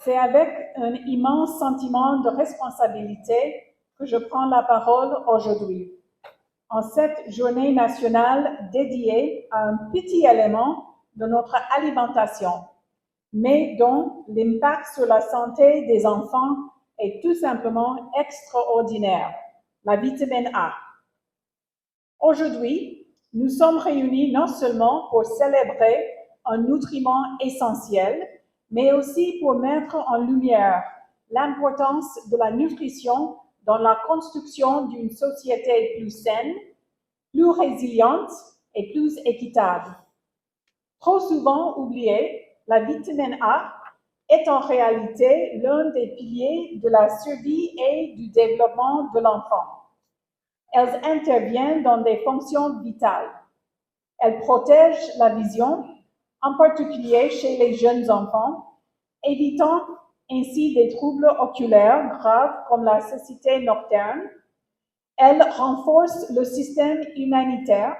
C'est avec un immense sentiment de responsabilité que je prends la parole aujourd'hui, en cette journée nationale dédiée à un petit élément de notre alimentation, mais dont l'impact sur la santé des enfants est tout simplement extraordinaire, la vitamine A. Aujourd'hui, nous sommes réunis non seulement pour célébrer un nutriment essentiel, mais aussi pour mettre en lumière l'importance de la nutrition dans la construction d'une société plus saine, plus résiliente et plus équitable. Trop souvent oubliée, la vitamine A est en réalité l'un des piliers de la survie et du développement de l'enfant. Elles interviennent dans des fonctions vitales. Elles protègent la vision, en particulier chez les jeunes enfants, évitant ainsi des troubles oculaires graves comme la cécité nocturne. Elles renforcent le système immunitaire,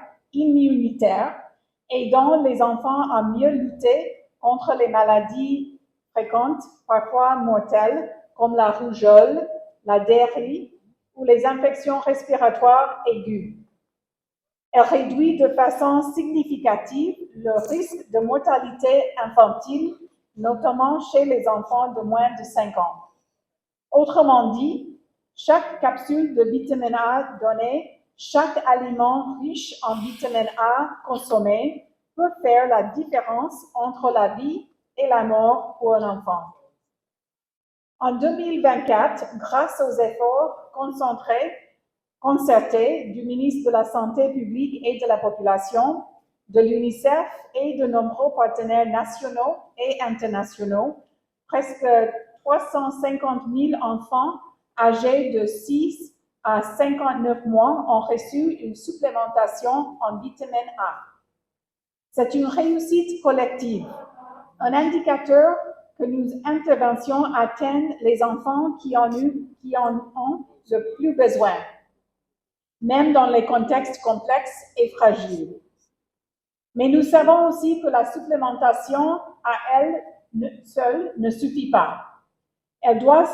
aidant les enfants à mieux lutter contre les maladies fréquentes, parfois mortelles, comme la rougeole, la diarrhée ou les infections respiratoires aiguës. Elle réduit de façon significative le risque de mortalité infantile, notamment chez les enfants de moins de 5 ans. Autrement dit, chaque capsule de vitamine A donnée, chaque aliment riche en vitamine A consommé peut faire la différence entre la vie et la mort pour un enfant. En 2024, grâce aux efforts concertés du ministre de la Santé publique et de la Population, de l'UNICEF et de nombreux partenaires nationaux et internationaux, presque 350 000 enfants âgés de 6 à 59 mois ont reçu une supplémentation en vitamine A. C'est une réussite collective, un indicateur que nos interventions atteignent les enfants qui en ont le plus besoin, même dans les contextes complexes et fragiles. Mais nous savons aussi que la supplémentation à elle seule ne suffit pas. Elle doit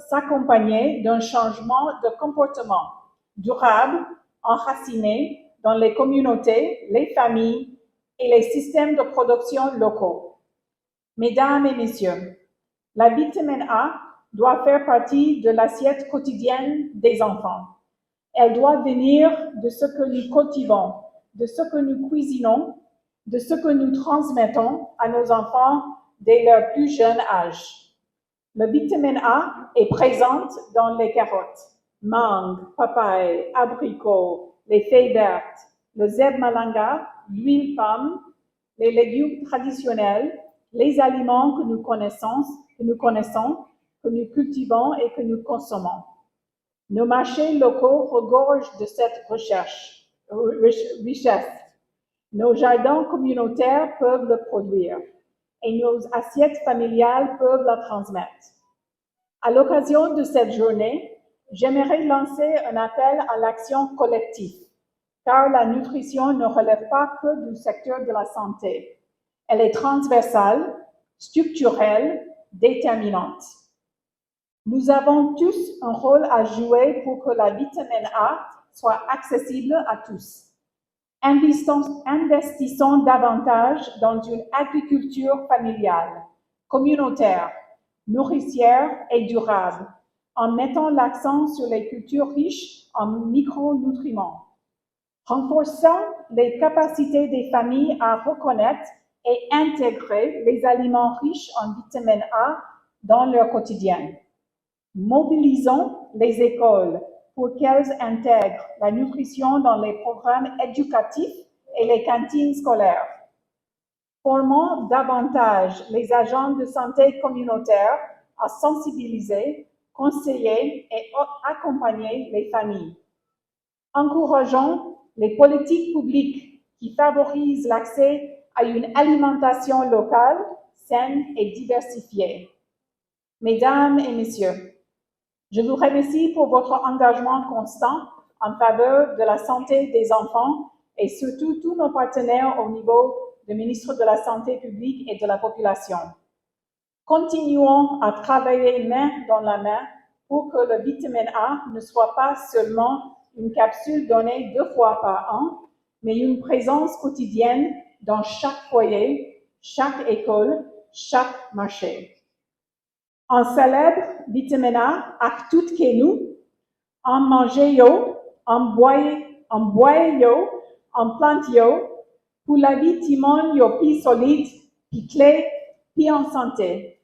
s'accompagner d'un changement de comportement durable, enraciné dans les communautés, les familles et les systèmes de production locaux. Mesdames et messieurs, la vitamine A doit faire partie de l'assiette quotidienne des enfants. Elle doit venir de ce que nous cultivons, de ce que nous cuisinons, de ce que nous transmettons à nos enfants dès leur plus jeune âge. La vitamine A est présente dans les carottes, mangues, papayes, abricots, les feuilles vertes, le zeb malanga, l'huile pomme, les légumes traditionnels, les aliments que nous connaissons, que nous cultivons et que nous consommons. Nos marchés locaux regorgent de cette richesse. Nos jardins communautaires peuvent le produire et nos assiettes familiales peuvent la transmettre. À l'occasion de cette journée, j'aimerais lancer un appel à l'action collective, car la nutrition ne relève pas que du secteur de la santé. Elle est transversale, structurelle, déterminante. Nous avons tous un rôle à jouer pour que la vitamine A soit accessible à tous. Investissons davantage dans une agriculture familiale, communautaire, nourricière et durable, en mettant l'accent sur les cultures riches en micronutriments. Renforçons les capacités des familles à reconnaître et intégrer les aliments riches en vitamine A dans leur quotidien. Mobilisons les écoles pour qu'elles intègrent la nutrition dans les programmes éducatifs et les cantines scolaires. Formons davantage les agents de santé communautaire à sensibiliser, conseiller et accompagner les familles. Encourageons les politiques publiques qui favorisent l'accès à une alimentation locale, saine et diversifiée. Mesdames et messieurs, je vous remercie pour votre engagement constant en faveur de la santé des enfants et surtout tous nos partenaires au niveau du ministre de la Santé publique et de la Population. Continuons à travailler main dans la main pour que le vitamine A ne soit pas seulement une capsule donnée 2 fois par an, mais une présence quotidienne dans chaque foyer, chaque école, chaque marché. On célèbre vitamine A ak tout ke nou, en manger yo, en boire yo, en plante yo, pour la vie timon yo pi solide, pi clé, pi en santé.